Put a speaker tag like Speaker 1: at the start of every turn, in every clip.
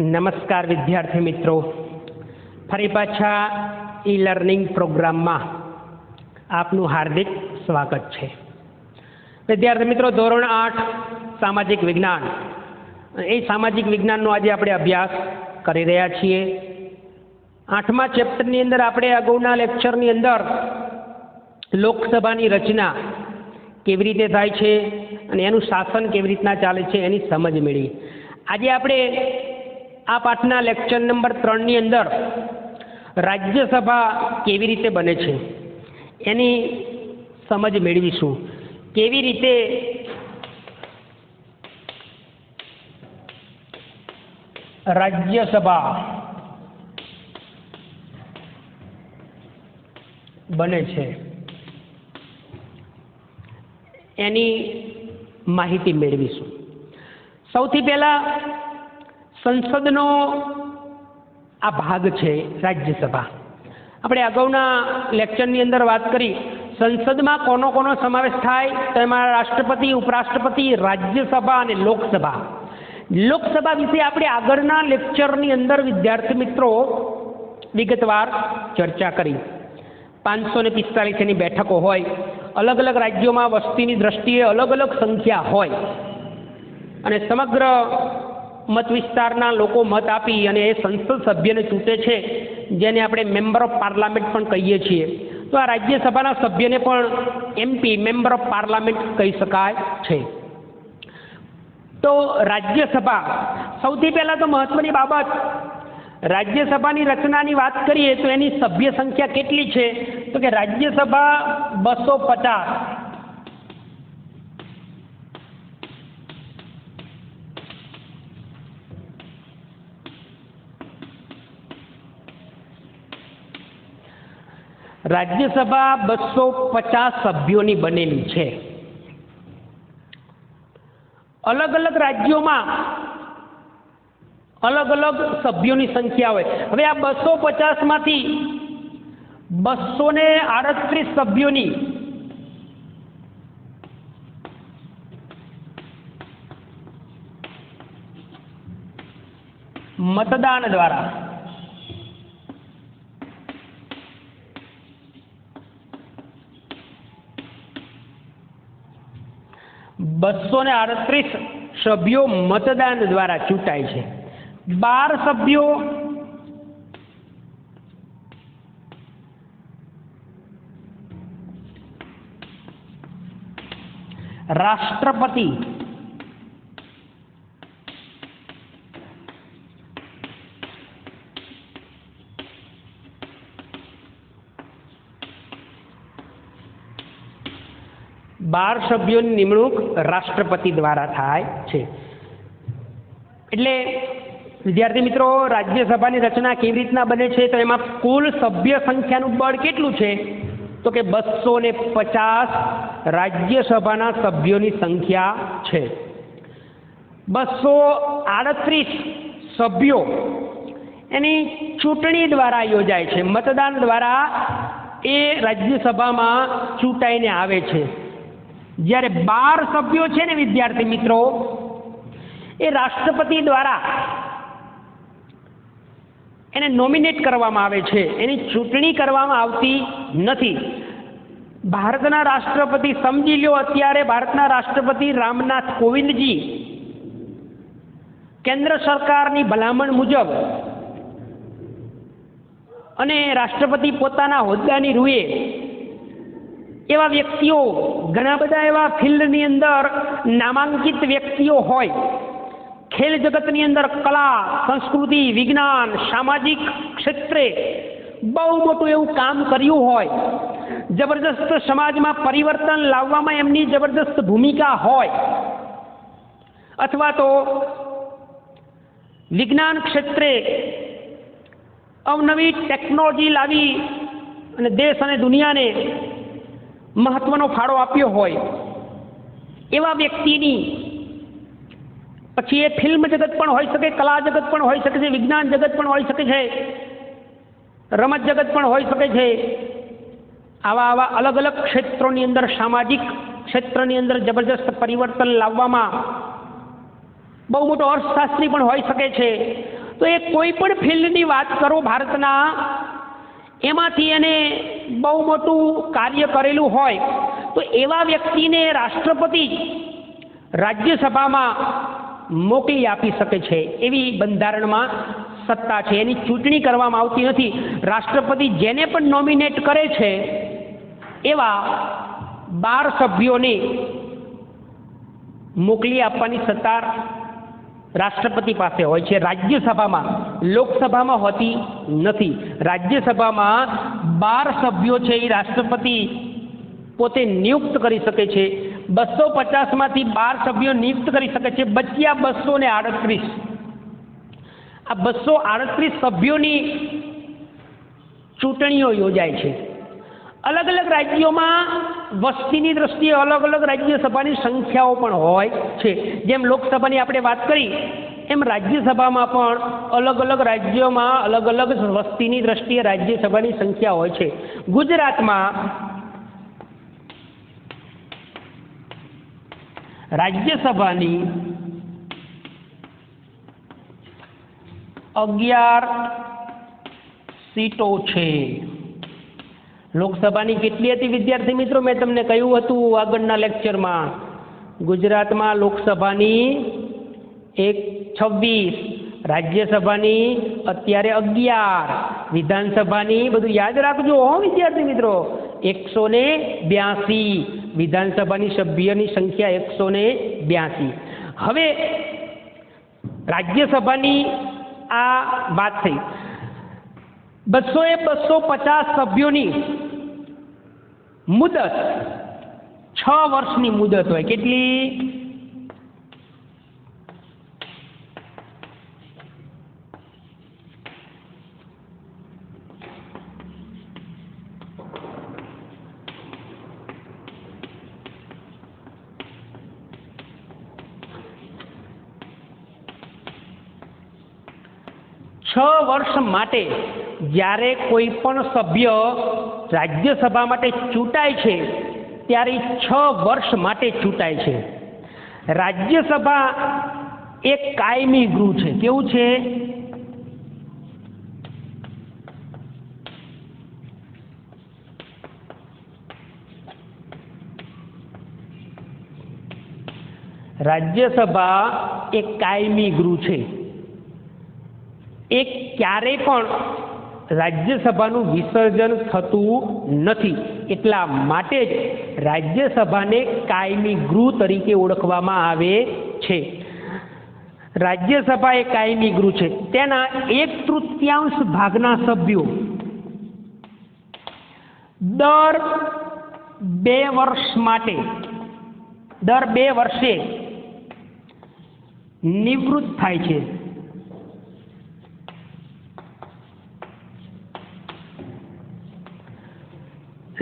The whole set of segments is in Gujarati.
Speaker 1: નમસ્કાર વિદ્યાર્થી મિત્રો, ફરી પાછા ઈ લર્નિંગ પ્રોગ્રામમાં આપનું હાર્દિક સ્વાગત છે. વિદ્યાર્થી મિત્રો, ધોરણ 8 સામાજિક વિજ્ઞાન, એ સામાજિક વિજ્ઞાનનો આજે આપણે અભ્યાસ કરી રહ્યા છીએ. 8મા ચેપ્ટરની અંદર આપણે અગાઉના લેક્ચરની અંદર લોકસભાની રચના કેવી રીતે થાય છે અને એનું શાસન કેવી રીતના ચાલે છે એની સમજ મેળવી. આજે આપણે આ પાઠના લેક્ચર નંબર 3 ની અંદર રાજ્યસભા કેવી રીતે બને છે એની સમજ મેળવીશું. કેવી રીતે રાજ્યસભા બને છે એની માહિતી મેળવીશું. સૌથી પહેલા સંસદનો આ ભાગ છે રાજ્યસભા. આપણે અગાઉના લેક્ચરની અંદર વાત કરી, સંસદમાં કોનો સમાવેશ થાય તો એમાં રાષ્ટ્રપતિ, ઉપરાષ્ટ્રપતિ, રાજ્યસભા અને લોકસભા. લોકસભા વિશે આપણે આગળના લેક્ચરની અંદર વિદ્યાર્થી મિત્રો વિગતવાર ચર્ચા કરી. 545 બેઠકો હોય, અલગ અલગ રાજ્યોમાં વસ્તીની દ્રષ્ટિએ અલગ અલગ સંખ્યા હોય અને સમગ્ર મત વિસ્તારના લોકો મત આપી અને એ સંસદ સભ્યને ચૂંટે છે, જેને આપણે મેમ્બર ઓફ પાર્લામેન્ટ પણ કહીએ છીએ. તો આ રાજ્યસભાના સભ્યને પણ MP, મેમ્બર ઓફ પાર્લામેન્ટ કહી શકાય છે. તો રાજ્યસભા, સૌથી પહેલાં તો મહત્વની બાબત, રાજ્યસભાની રચનાની વાત કરીએ તો એની સભ્ય સંખ્યા કેટલી છે તો કે રાજ્યસભા 250. રાજ્યસભા 250 સભ્યોની બનેલી છે. અલગ અલગ રાજ્યોમાં અલગ અલગ સભ્યોની સંખ્યા હોય. હવે આ 250 માંથી 238 સભ્યોની મતદાન દ્વારા 238 સભ્યો મતદાન દ્વારા ચૂંટાય છે. 12 સભ્યો રાષ્ટ્રપતિ, 12 સભ્યોની નિમણૂક રાષ્ટ્રપતિ દ્વારા થાય છે. એટલે વિદ્યાર્થી મિત્રો, રાજ્યસભાની રચના કેવી રીતના બને છે તો એમાં કુલ સભ્ય સંખ્યાનું બળ કેટલું છે તો કે 250 રાજ્યસભાના સભ્યોની સંખ્યા છે. 238 સભ્યો એની ચૂંટણી દ્વારા યોજાય છે, મતદાન દ્વારા એ રાજ્યસભામાં ચૂંટાઈને આવે છે. જ્યારે 12 સભ્યો છે ને વિદ્યાર્થી મિત્રો, એ રાષ્ટ્રપતિ દ્વારા એને નોમિનેટ કરવામાં આવે છે, એની ચૂંટણી કરવામાં આવતી નથી. ભારતના રાષ્ટ્રપતિ, સમજી લો અત્યારે ભારતના રાષ્ટ્રપતિ રામનાથ કોવિંદજી કેન્દ્ર સરકારની ભલામણ મુજબ અને રાષ્ટ્રપતિ પોતાના હોદ્દાની રૂએ એવા વ્યક્તિઓ, ઘણા બધા એવા ફિલ્ડની અંદર નામાંકિત વ્યક્તિઓ હોય, ખેલ જગતની અંદર કલા, સંસ્કૃતિ, વિજ્ઞાન, સામાજિક ક્ષેત્રે બહુ મોટું એવું કામ કર્યું હોય, જબરદસ્ત સમાજમાં પરિવર્તન લાવવામાં એમની જબરદસ્ત ભૂમિકા હોય, અથવા તો વિજ્ઞાન ક્ષેત્રે અવનવી ટેકનોલોજી લાવી અને દેશ અને દુનિયાને મહત્વનો ફાળો આપ્યો હોય, એવા વ્યક્તિની, પછી એ ફિલ્મ જગત પણ હોઈ શકે, કલા જગત પણ હોઈ શકે છે, વિજ્ઞાન જગત પણ હોઈ શકે છે, રમત જગત પણ હોઈ શકે છે. આવા અલગ અલગ ક્ષેત્રોની અંદર, સામાજિક ક્ષેત્રની અંદર જબરદસ્ત પરિવર્તન લાવવામાં બહુ મોટો અર્થશાસ્ત્રી પણ હોઈ શકે છે. તો એ કોઈ પણ ફિલ્ડની વાત કરો ભારતના, એમાંથી એને બહુ મોટું કાર્ય કરેલું હોય તો એવા વ્યક્તિને રાષ્ટ્રપતિ રાજ્યસભામાં મોકલી આપી શકે છે, એવી બંધારણમાં સત્તા છે. એની ચૂંટણી કરવામાં આવતી નથી. રાષ્ટ્રપતિ જેને પણ નોમિનેટ કરે છે એવા 12 સભ્યોને મોકલી આપવાની સત્તા રાષ્ટ્રપતિ પાસે હોય છે. રાજ્યસભામાં, લોકસભામાં હોતી નથી. રાજ્યસભામાં 12 સભ્યો છે એ રાષ્ટ્રપતિ પોતે નિયુક્ત કરી શકે છે. 250માંથી 12 સભ્યો નિયુક્ત કરી શકે છે. બચ્યા 238. આ 238 સભ્યોની ચૂંટણીઓ યોજાય છે. અલગ અલગ રાજ્યોમાં વસ્તીની દ્રષ્ટિએ અલગ અલગ રાજ્યસભાની સંખ્યાઓ પણ હોય છે. જેમ લોકસભાની આપણે વાત કરી એમ રાજ્યસભામાં પણ અલગ અલગ રાજ્યોમાં અલગ અલગ વસ્તીની દ્રષ્ટિએ રાજ્યસભાની સંખ્યા હોય છે. ગુજરાતમાં રાજ્યસભાની 11 સીટો છે. લોકસભાની કેટલી હતી વિદ્યાર્થી મિત્રો? મેં તમને કહ્યું હતું આગળના લેક્ચરમાં, ગુજરાતમાં લોકસભાની 26, રાજ્યસભાની અત્યારે 11, વિધાનસભાની, બધું યાદ રાખજો હો વિદ્યાર્થી મિત્રો, 182. વિધાનસભાની સભ્યોની સંખ્યા 182. હવે રાજ્યસભાની આ વાત થઈ. 250 સભ્યોની મુદત 6 વર્ષની મુદત હોય. કેટલી? 6 વર્ષ માટે જ્યારે કોઈ પણ સભ્ય રાજ્યસભા માટે ચૂંટાય છે ત્યારે 6 વર્ષ માટે ચૂંટાય છે. રાજ્યસભા એક કાયમી ગૃહ છે. કેવું છે? રાજ્યસભા એક કાયમી ગૃહ છે. એક ક્યારેય પણ રાજ્યસભાનું વિસર્જન થતું નથી. એટલા માટે જ રાજ્યસભાને કાયમી ગૃહ તરીકે ઓળખવામાં આવે છે. રાજ્યસભા એ કાયમી ગૃહ છે. તેના 1/3 ભાગના સભ્યો દર 2 વર્ષ માટે, દર 2 વર્ષે નિવૃત્ત થાય છે.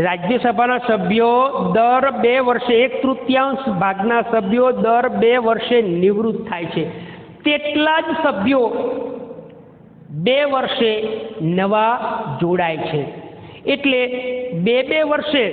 Speaker 1: રાજ્યસભાના સભ્યો દર 2 વર્ષે 1/3 ભાગના સભ્યો દર 2 વર્ષે નિવૃત્ત થાય છે. તેટલા જ સભ્યો 2 વર્ષે નવા જોડાય છે. એટલે 2 વર્ષે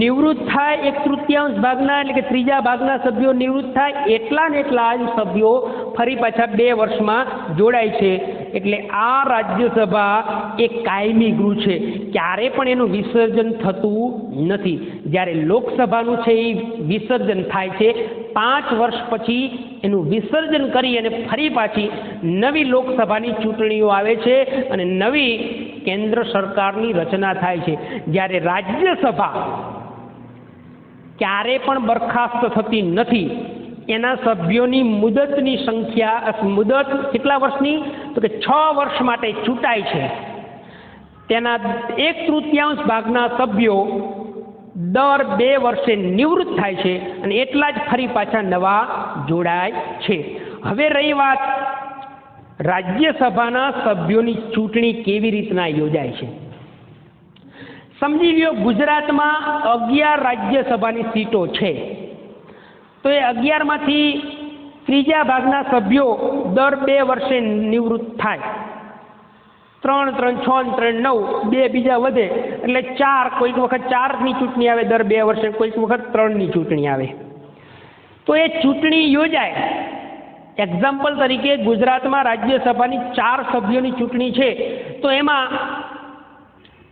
Speaker 1: નિવૃત્ત થાય 1/3 ભાગના, એટલે કે 3જા ભાગના સભ્યો નિવૃત્ત થાય, એટલા ને એટલા જ સભ્યો ફરી પાછા 2 વર્ષમાં જોડાય છે. એટલે આ રાજ્યસભા એક કાયમી ગૃહ છે. ક્યારે પણ એનું વિસર્જન થતું નથી. જ્યારે લોકસભાનું છે એ વિસર્જન થાય છે. 5 વર્ષ પછી એનું વિસર્જન કરી અને ફરી પાછી નવી લોકસભાની ચૂંટણીઓ આવે છે અને નવી કેન્દ્ર સરકારની રચના થાય છે. જ્યારે રાજ્યસભા ક્યારે પણ બરખાસ્ત થતી નથી. એના સભ્યોની મુદતની સંખ્યા, મુદત કેટલા વર્ષની? તો કે 6 વર્ષ માટે ચૂંટાય છે. તેના 1/3 ભાગના સભ્યો દર 2 વર્ષે નિવૃત્ત થાય છે અને એટલા જ ફરી પાછા નવા જોડાય છે. હવે રહી વાત રાજ્યસભાના સભ્યોની ચૂંટણી કેવી રીતના યોજાય છે. સમજી લ્યો ગુજરાતમાં 11 રાજ્યસભાની સીટો છે. તો એ 11માંથી 3જા ભાગના સભ્યો દર 2 વર્ષે નિવૃત્ત થાય. 3, 3, 6, 3, 9, 2 બીજા વધે એટલે 4. કોઈક વખત 4ની ચૂંટણી આવે દર 2 વર્ષે, કોઈક વખત 3ની ચૂંટણી આવે. તો એ ચૂંટણી યોજાય એક્ઝામ્પલ તરીકે ગુજરાતમાં રાજ્યસભાની 4 સભ્યોની ચૂંટણી છે, તો એમાં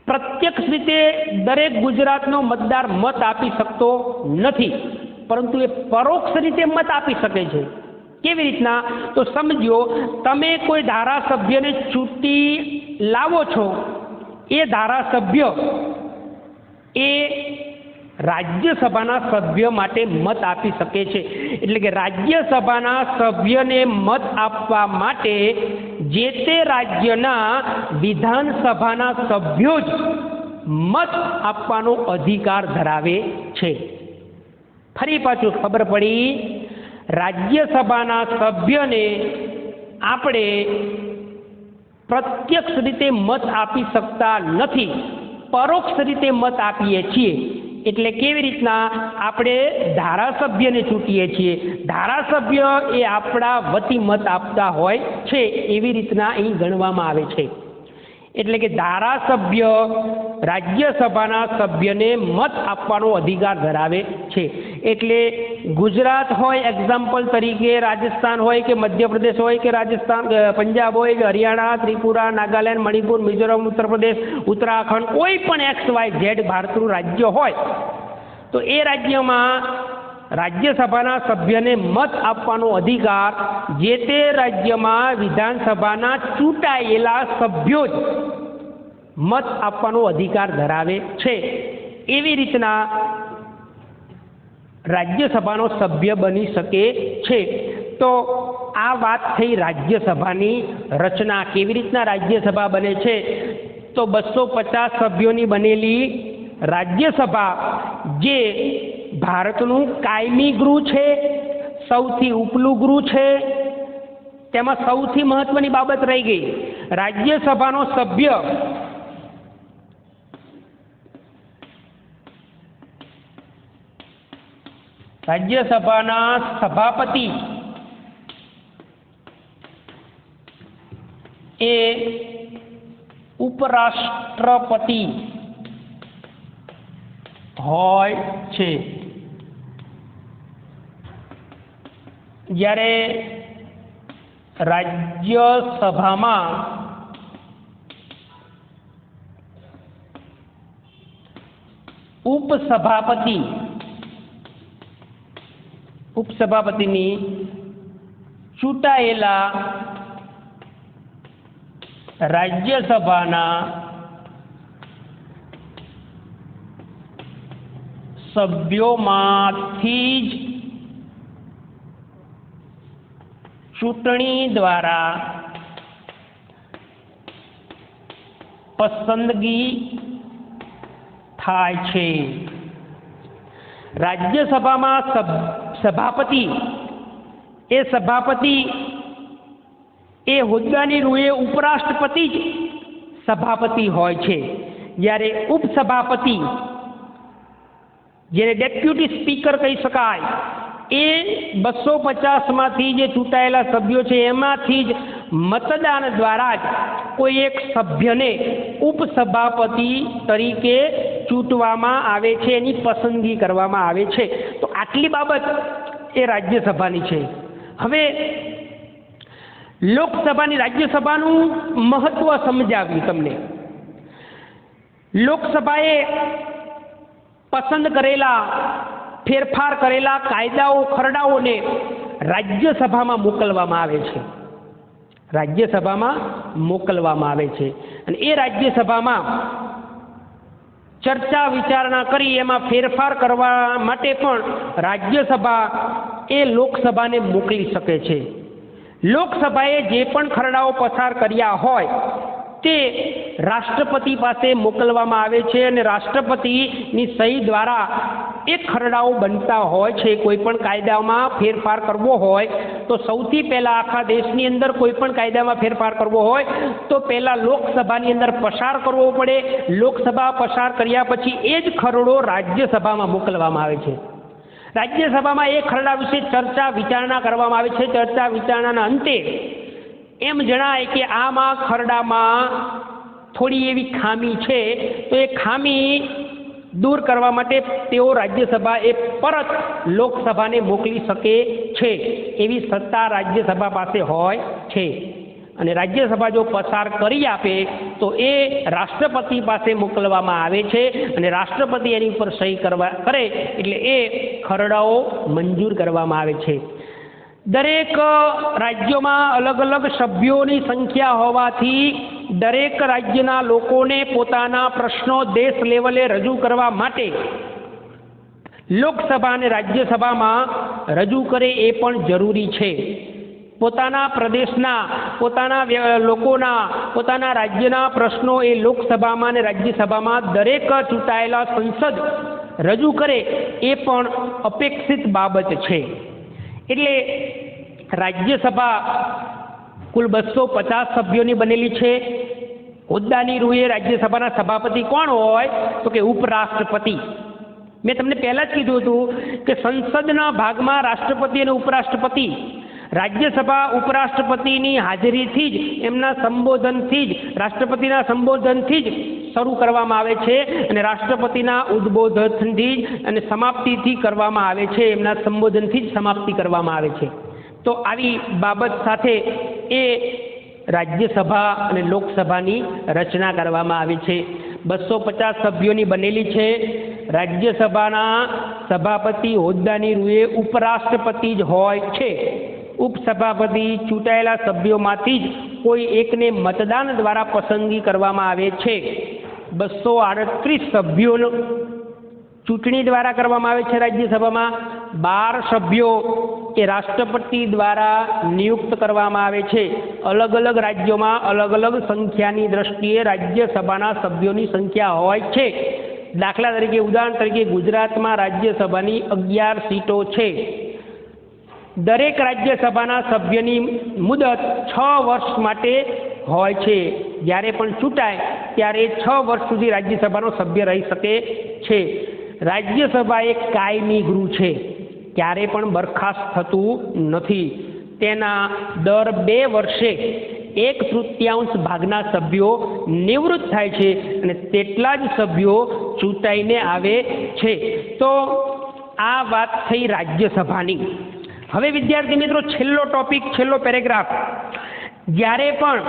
Speaker 1: પ્રત્યક્ષ રીતે દરેક ગુજરાતનો મતદાર મત આપી શકતો નથી, પરંતુ એ પરોક્ષ રીતે મત આપી શકે છે. કેવી રીતના? તો સમજો તમે કોઈ ધારાસભ્યને ચૂંટી લાવો છો, એ ધારાસભ્ય એ રાજ્યસભાના સભ્ય માટે મત આપી શકે છે. એટલે કે રાજ્યસભાના સભ્યને મત આપવા માટે જે તે રાજ્યના વિધાનસભાના સભ્યો જ મત આપવાનો અધિકાર ધરાવે છે. ફરી પાછું ખબર પડી, રાજ્યસભાના સભ્યને આપણે પ્રત્યક્ષ રીતે મત આપી શકતા નથી, પરોક્ષ રીતે મત આપીએ છીએ. એટલે કેવી રીતના? આપણે ધારાસભ્યને ચૂંટીએ છીએ, ધારાસભ્ય એ આપણા વતી મત આપતા હોય છે, એવી રીતના અહીં ગણવામાં આવે છે. એટલે કે ધારાસભ્ય રાજ્યસભાના સભ્યને મત આપવાનો અધિકાર ધરાવે છે. એટલે ગુજરાત હોય એક્ઝામ્પલ તરીકે, રાજસ્થાન હોય કે મધ્યપ્રદેશ હોય કે રાજસ્થાન, પંજાબ હોય કે હરિયાણા, ત્રિપુરા, નાગાલેન્ડ, મણિપુર, મિઝોરમ, ઉત્તર પ્રદેશ, ઉત્તરાખંડ, કોઈ પણ XYZ ભારતનું રાજ્ય હોય, તો એ રાજ્યમાં રાજ્યસભાના સભ્યને મત આપવાનો અધિકાર જે તે રાજ્યમાં વિધાનસભાના ચૂંટાયેલા સભ્યો જ મત આપવાનો અધિકાર ધરાવે છે. એવી રીતના રાજ્યસભાનો સભ્ય બની શકે છે. તો આ વાત થઈ રાજ્યસભાની રચના. કેવી રીતના રાજ્યસભા બને છે? તો 250 સભ્યોની બનેલી રાજ્યસભા જે ભારતનું કાયમી ગૃહ છે, સૌથી ઉપલું ગૃહ છે. તેમાં સૌથી મહત્વની બાબત રહી ગઈ, રાજ્યસભાનો સભ્ય રાજ્યસભાના સભાપતિ એ ઉપરાષ્ટ્રપતિ હોય છે. જ્યારે રાજ્યસભામાં ઉપસભાપતિની ચૂંટાયેલા રાજ્યસભાના સભ્યોમાંથી જ ચૂંટણી દ્વારા પસંદગી થાય છે. રાજ્યસભામાં સભાપતિ એ હોદ્દાની રૂએ ઉપરાષ્ટ્રપતિ જ સભાપતિ હોય છે. જ્યારે ઉપસભાપતિ, જેને ડેપ્યુટી સ્પીકર કહી શકાય, એ 250માંથી જે ચૂંટાયેલા સભ્યો છે એમાંથી જ મતદાન દ્વારા જ કોઈ એક સભ્યને ઉપસભાપતિ તરીકે ચૂંટવામાં આવે છે, એની પસંદગી કરવામાં આવે છે. તો આટલી બાબત એ રાજ્યસભાની છે. હવે લોકસભાની, રાજ્યસભાનું મહત્વ સમજાવ્યું તમને. લોકસભાએ પસંદ કરેલા, ફેરફાર કરેલા કાયદાઓ, ખરડાઓને રાજ્યસભામાં મોકલવામાં આવે છે. રાજ્યસભામાં મોકલવામાં આવે છે અને એ રાજ્યસભામાં ચર્ચા વિચારણા કરી એમાં ફેરફાર કરવા માટે પણ રાજ્યસભા એ લોકસભાને મોકલી શકે છે. લોકસભાએ જે પણ ખરડાઓ પસાર કર્યા હોય તે રાષ્ટ્રપતિ પાસે મોકલવામાં આવે છે અને રાષ્ટ્રપતિની સહી દ્વારા એ ખરડાઓ બનતા હોય છે. કોઈ પણ કાયદામાં ફેરફાર કરવો હોય તો સૌથી પહેલાં આખા દેશની અંદર કોઈ પણ કાયદામાં ફેરફાર કરવો હોય તો પહેલાં લોકસભાની અંદર પસાર કરવો પડે. લોકસભા પસાર કર્યા પછી એ જ ખરડો રાજ્યસભામાં મોકલવામાં આવે છે. રાજ્યસભામાં એ ખરડા વિશે ચર્ચા વિચારણા કરવામાં આવે છે. ચર્ચા વિચારણાના અંતે એમ જણાય કે આમાં ખરડામાં થોડી એવી ખામી છે, તો એ ખામી દૂર કરવા માટે તેઓ રાજ્યસભા એ પરત લોકસભાને મોકલી શકે છે એવી સત્તા રાજ્યસભા પાસે હોય છે અને રાજ્યસભા જો પસાર કરી આપે તો એ રાષ્ટ્રપતિ પાસે મોકલવામાં આવે છે અને રાષ્ટ્રપતિ એની ઉપર સહી કરે એટલે એ ખરડાઓ મંજૂર કરવામાં આવે છે. દરેક રાજ્યોમાં અલગ અલગ સભ્યોની સંખ્યા હોવાથી દરેક રાજ્યના લોકોને પોતાના પ્રશ્નો દેશ લેવલે રજૂ કરવા માટે લોકસભા અને રાજ્યસભામાં રજૂ કરે એ પણ જરૂરી છે. પોતાના પ્રદેશના, પોતાના લોકોના, પોતાના રાજ્યના પ્રશ્નો એ લોકસભામાં અને રાજ્યસભામાં દરેક ચૂંટાયેલા સંસદ રજૂ કરે એ પણ અપેક્ષિત બાબત છે. એટલે રાજ્યસભા કુલ 250 સભ્યોની બનેલી છે. હોદ્દાની રૂએ રાજ્યસભાના સભાપતિ કોણ હોય તો કે ઉપરાષ્ટ્રપતિ. મેં તમને પહેલા જ કીધું હતું કે સંસદના ભાગમાં રાષ્ટ્રપતિ અને ઉપરાષ્ટ્રપતિ, રાજ્યસભા ઉપરાષ્ટ્રપતિની હાજરીથી જ, એમના સંબોધનથી જ, રાષ્ટ્રપતિના સંબોધનથી જ શરૂ કરવામાં આવે છે અને રાષ્ટ્રપતિના ઉદ્બોધનથી જ અને સમાપ્તિથી કરવામાં આવે છે, એમના સંબોધનથી જ સમાપ્તિ કરવામાં આવે છે. તો આવી બાબત સાથે એ રાજ્યસભા અને લોકસભાની રચના કરવામાં આવી છે. 250 સભ્યોની બનેલી છે. રાજ્યસભાના સભાપતિ હોદ્દાની રૂએ ઉપરાષ્ટ્રપતિ જ હોય છે. ઉપસભાપતિ ચૂંટાયેલા સભ્યોમાંથી જ કોઈ એકને મતદાન દ્વારા પસંદગી કરવામાં આવે છે. 238 સભ્યોનો ચૂંટણી દ્વારા કરવામાં આવે છે. રાજ્યસભામાં 12 સભ્યો એ રાષ્ટ્રપતિ દ્વારા નિયુક્ત કરવામાં આવે છે. અલગ અલગ રાજ્યોમાં અલગ અલગ સંખ્યાની દ્રષ્ટિએ રાજ્યસભાના સભ્યોની સંખ્યા હોય છે. દાખલા તરીકે, ઉદાહરણ તરીકે, ગુજરાતમાં રાજ્યસભાની 11 સીટો છે. દરેક રાજ્યસભાના સભ્યની મુદત 6 વર્ષ માટે હોય છે. જ્યારે પણ ચૂંટાય ત્યારે 6 વર્ષ સુધી રાજ્યસભાનો સભ્ય રહી શકે છે. રાજ્યસભા એક કાયમી ગૃહ છે, ક્યારે પણ બરખાસ્ત થતું નથી. તેના દર 2 વર્ષે 1/3 ભાગના સભ્યો નિવૃત્ત થાય છે અને તેટલા જ સભ્યો ચૂંટાઈને આવે છે. તો આ વાત થઈ રાજ્યસભાની. હવે વિદ્યાર્થી મિત્રો, છેલ્લો ટોપિક, છેલ્લો પેરેગ્રાફ. જ્યારે પણ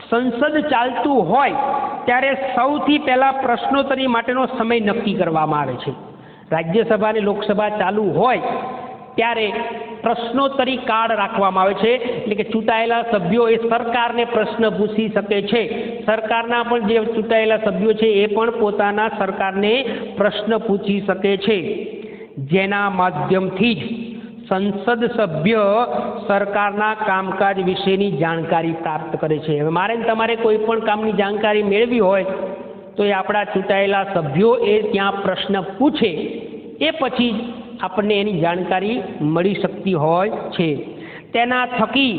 Speaker 1: સંસદ ચાલતું હોય ત્યારે સૌથી પહેલા પ્રશ્નોત્તરી માટેનો સમય નક્કી કરવામાં આવે છે. રાજ્યસભા અને લોકસભા ચાલુ હોય ત્યારે પ્રશ્નોત્તરી કાળ રાખવામાં આવે છે. એટલે કે ચૂંટાયેલા સભ્યો એ સરકારને પ્રશ્ન પૂછી શકે છે. સરકારના પણ જે ચૂંટાયેલા સભ્યો છે એ પણ પોતાના સરકારને પ્રશ્ન પૂછી શકે છે, જેના માધ્યમથી જ સંસદ સભ્ય સરકારના કામકાજ વિશેની જાણકારી પ્રાપ્ત કરે છે. હવે મારે તમારે કોઈ પણ કામની જાણકારી મેળવી હોય તો એ આપણા ચૂંટાયેલા સભ્યો એ ત્યાં પ્રશ્ન પૂછે, એ પછી જ આપણને એની જાણકારી મળી શકતી હોય છે. તેના થકી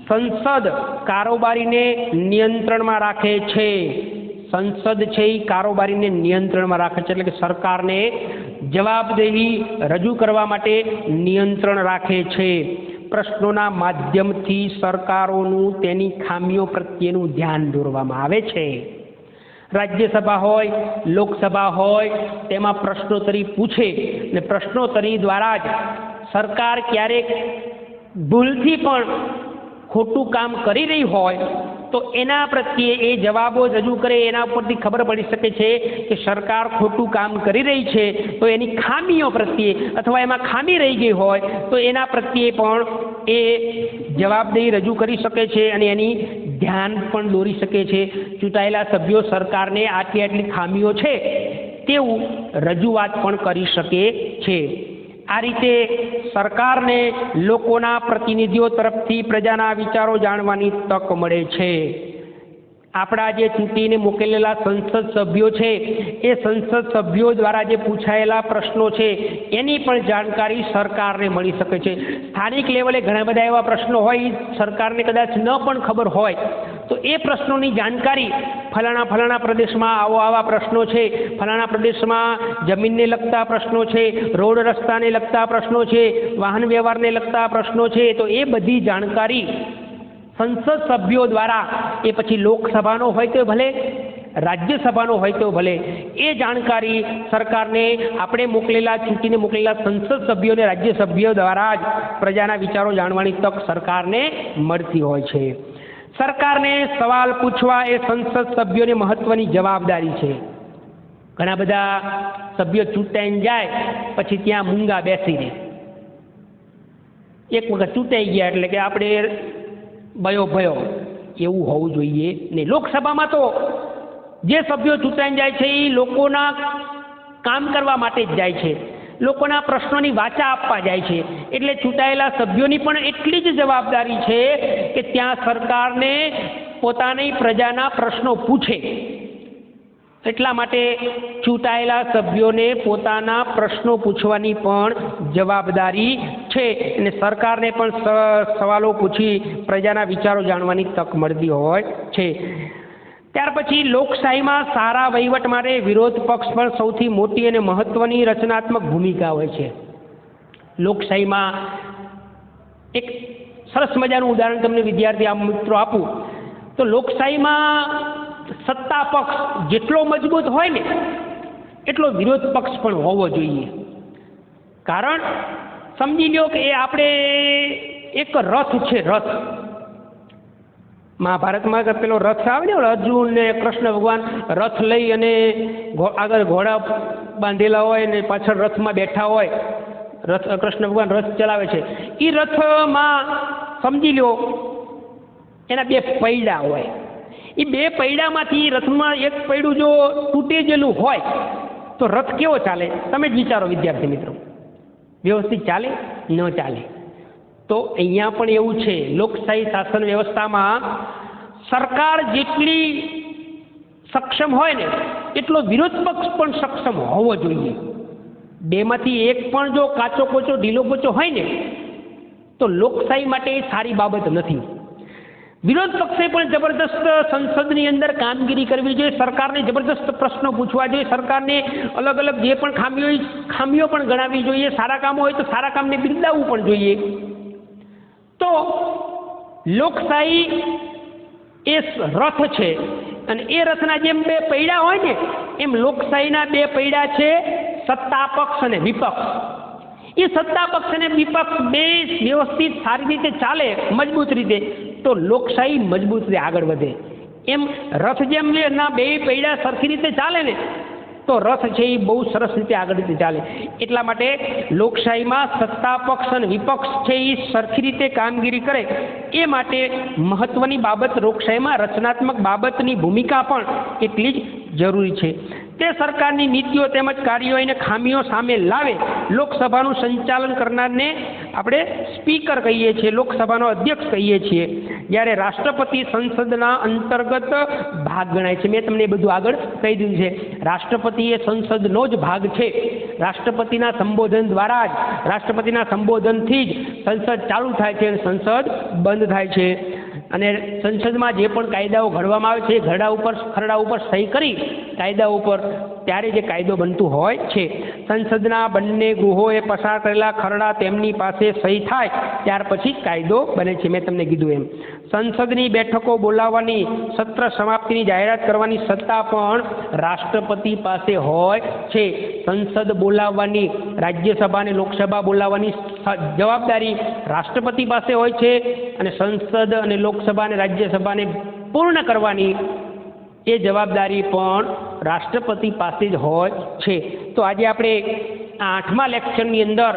Speaker 1: સંસદ કારોબારીને નિયંત્રણમાં રાખે છે. સંસદ છે એ કારોબારીને નિયંત્રણમાં રાખે છે, એટલે કે સરકારને જવાબદેહી રજૂ કરવા માટે નિયંત્રણ રાખે છે. પ્રશ્નોના માધ્યમથી સરકારોનું તેની ખામીઓ પ્રત્યેનું ધ્યાન દોરવામાં આવે છે. રાજ્યસભા હોય, લોકસભા હોય, તેમાં પ્રશ્નોત્તરી પૂછે અને પ્રશ્નોત્તરી દ્વારા જ સરકાર ક્યારેક ભૂલથી પણ ખોટું કામ કરી રહી હોય તો એના પ્રત્યે એ જવાબો રજૂ કરે, એના ઉપરથી ખબર પડી શકે છે કે સરકાર ખોટું કામ કરી રહી છે. તો એની ખામીઓ પ્રત્યે અથવા એમાં ખામી રહી ગઈ હોય તો એના પ્રત્યે પણ એ જવાબદેહી રજૂ કરી શકે છે અને એની ધ્યાન પણ દોરી શકે છે. ચૂંટાયેલા સભ્યો સરકારને આટલી ખામીઓ છે તેવું રજૂઆત પણ કરી શકે છે. આ રીતે સરકારને લોકોના પ્રતિનિધિઓ તરફથી પ્રજાના વિચારો જાણવાની તક મળે છે. આપણા જે ચૂંટીને મોકલેલા સંસદ સભ્યો છે એ સંસદ સભ્યો દ્વારા જે પૂછાયેલા પ્રશ્નો છે એની પણ જાણકારી સરકારને મળી શકે છે. સ્થાનિક લેવલે ઘણા બધા એવા પ્રશ્નો હોય સરકારને કદાચ ન પણ ખબર હોય તો એ પ્રશ્નોની જાણકારી ફલાણા પ્રદેશમાં આવા પ્રશ્નો છે, ફલાણા પ્રદેશમાં જમીનને લગતા પ્રશ્નો છે, રોડ રસ્તાને લગતા પ્રશ્નો છે, વાહન વ્યવહારને લગતા પ્રશ્નો છે, તો એ બધી જાણકારી સંસદ સભ્યો દ્વારા, એ પછી લોકસભાનો હોય તો ભલે રાજ્યસભાનો હોય તો ભલે એ જાણકારી સરકારને આપણે મોકલેલા ચૂંટીને મોકલેલા સંસદ સભ્યોને રાજ્યસભ્યો દ્વારા જ પ્રજાના વિચારો જાણવાની તક સરકારને મળતી હોય છે. સરકારને સવાલ પૂછવા એ સંસદ સભ્યોની મહત્વની જવાબદારી છે. ઘણા બધા સભ્યો ચૂંટાઈને જાય પછી ત્યાં મૂંગા બેસી રહે. એક વખત ચૂંટાઈ ગયા એટલે કે આપણે ભયો એવું હોવું જોઈએ નહીં. લોકસભામાં તો જે સભ્યો ચૂંટાઈને જાય છે એ લોકોના કામ કરવા માટે જ જાય છે, લોકોના પ્રશ્નોની વાચા આપવા જાય છે. એટલે ચૂંટાયેલા સભ્યોની પણ એટલી જ જવાબદારી છે કે ત્યાં સરકારને પોતાની પ્રજાના પ્રશ્નો પૂછે. એટલા માટે ચૂંટાયેલા સભ્યોને પોતાના પ્રશ્નો પૂછવાની પણ જવાબદારી છે અને સરકારને પણ સવાલો પૂછી પ્રજાના વિચારો જાણવાની તક મળતી હોય છે. ત્યાર પછી લોકશાહીમાં સારા વહીવટ માટે વિરોધ પક્ષ પણ સૌથી મોટી અને મહત્વની રચનાત્મક ભૂમિકા હોય છે. લોકશાહીમાં એક સરસ મજાનું ઉદાહરણ તમને વિદ્યાર્થી મિત્રો આપું તો લોકશાહીમાં સત્તા પક્ષ જેટલો મજબૂત હોય ને એટલો વિરોધ પક્ષ પણ હોવો જોઈએ. કારણ સમજી લો કે એ આપણે એક રથ છે, રથ મહાભારતમાં પેલો રથ આવે ને અર્જુન ને કૃષ્ણ ભગવાન રથ લઈ અને આગળ ઘોડા બાંધેલા હોય ને પાછળ રથમાં બેઠા હોય, કૃષ્ણ ભગવાન રથ ચલાવે છે. એ રથમાં સમજી લો એના બે પૈડા હોય. એ બે પૈડામાંથી રથમાં એક પૈડું જો તૂટી ગયેલું હોય તો રથ કેવો ચાલે? તમે જ વિચારો વિદ્યાર્થી મિત્રો, વ્યવસ્થિત ચાલે? ન ચાલે. તો અહીંયા પણ એવું છે. લોકશાહી શાસન વ્યવસ્થામાં સરકાર જેટલી સક્ષમ હોય ને એટલો વિરોધ પક્ષ પણ સક્ષમ હોવો જોઈએ. બેમાંથી એક પણ જો કાચો કોચો ઢીલો કોચો હોય ને તો લોકશાહી માટે એ સારી બાબત નથી. વિરોધ પક્ષે પણ જબરદસ્ત સંસદની અંદર કામગીરી કરવી જોઈએ. સરકારને જબરદસ્ત પ્રશ્નો પૂછવા જોઈએ. સરકારને અલગ અલગ જે પણ ખામીઓ પણ ગણાવવી જોઈએ. સારા કામો હોય તો સારા કામને બિરદાવવું પણ જોઈએ. તો લોકશાહી એ રથ છે અને એ રથના જેમ બે પૈડા હોય ને એમ લોકશાહીના બે પૈડા છે, સત્તા પક્ષ અને વિપક્ષ. એ સત્તા પક્ષ અને વિપક્ષ બે વ્યવસ્થિત સારી રીતે ચાલે મજબૂત રીતે તો લોકશાહી મજબૂત રીતે આગળ વધે. એમ રથ જેમ ના બે પૈડા સરખી રીતે ચાલે ને તો રથ છે એ બહુ સરસ રીતે આગળ રીતે ચાલે. એટલા માટે લોકશાહીમાં સત્તા પક્ષ અને વિપક્ષ છે એ સરખી રીતે કામગીરી કરે એ માટે મહત્વની બાબત લોકશાહીમાં રચનાત્મક બાબતની ભૂમિકા પણ એટલી જ જરૂરી છે. તે સરકારની નીતિઓ તેમજ કાર્યો અને ખામીઓ સામે લાવે. લોકસભાનું સંચાલન કરનારને આપણે સ્પીકર કહીએ છીએ, લોકસભાનો અધ્યક્ષ કહીએ છીએ. જ્યારે રાષ્ટ્રપતિ સંસદના અંતર્ગત ભાગ ગણાય છે. મેં તમને એ બધું આગળ કહી દીધું છે. રાષ્ટ્રપતિ એ સંસદનો જ ભાગ છે. રાષ્ટ્રપતિના સંબોધન દ્વારા જ, રાષ્ટ્રપતિના સંબોધનથી જ સંસદ ચાલુ થાય છે અને સંસદ બંધ થાય છે. અને સંસદમાં જે પણ કાયદાઓ ઘડવામાં આવે છે એ ખરડા ઉપર સહી કરી કાયદા ઉપર ત્યારે જે કાયદો બનતું હોય છે. સંસદના બંને ગૃહોએ પસાર કરેલા ખરડા તેમની પાસે સહી થાય ત્યાર પછી કાયદો બને છે. મેં તમને કીધું એમ સંસદની બેઠકો બોલાવવાની, સત્ર સમાપ્તિની જાહેરાત કરવાની સત્તા પણ રાષ્ટ્રપતિ પાસે હોય છે. સંસદ બોલાવવાની, રાજ્યસભા અને લોકસભા બોલાવવાની જવાબદારી રાષ્ટ્રપતિ પાસે હોય છે અને સંસદ અને લોકસભા અને રાજ્યસભાને પૂર્ણ કરવાની એ જવાબદારી પણ રાષ્ટ્રપતિ પાસે જ હોય છે. તો આજે આપણે 8મા લેક્ચરની અંદર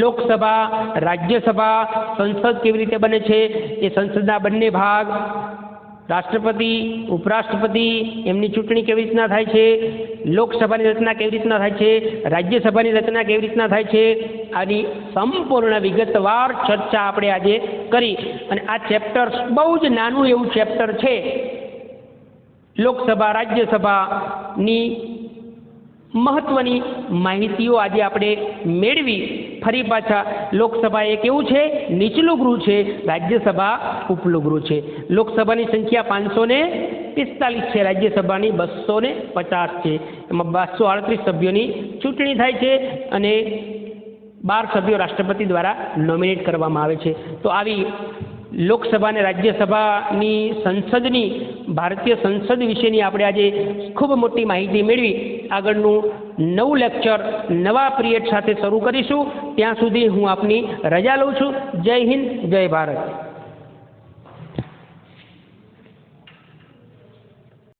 Speaker 1: લોકસભા, રાજ્યસભા, સંસદ કેવી રીતે બને છે, એ સંસદના બંને ભાગ, રાષ્ટ્રપતિ, ઉપરાષ્ટ્રપતિ, એમની ચૂંટણી કેવી રીતના થાય છે, લોકસભાની રચના કેવી રીતના થાય છે, રાજ્યસભાની રચના કેવી રીતના થાય છે, આની સંપૂર્ણ વિગતવાર ચર્ચા આપણે આજે કરી. અને આ ચેપ્ટર બહુ જ નાનું એવું ચેપ્ટર છે. લોકસભા, રાજ્યસભાની મહત્વની માહિતીઓ આજે આપણે મેળવી. ફરી પાછા લોકસભા એક એવું છે નીચલું ગૃહ છે, રાજ્યસભા ઉપલું ગૃહ છે. લોકસભાની સંખ્યા 545 છે, રાજ્યસભાની 250 છે. એમાં 238 સભ્યોની ચૂંટણી થાય છે અને 12 સભ્યો રાષ્ટ્રપતિ દ્વારા નોમિનેટ કરવામાં આવે છે. તો આવી લોકસભા અને રાજ્યસભાની સંસદની ભારતીય સંસદ વિશેની આપણે આજે ખૂબ મોટી માહિતી મેળવી. આગળનું નવું લેક્ચર નવા પિરિયડ સાથે શરૂ કરીશું. ત્યાં સુધી હું આપની રજા લઉં છું. જય હિન્દ, જય ભારત.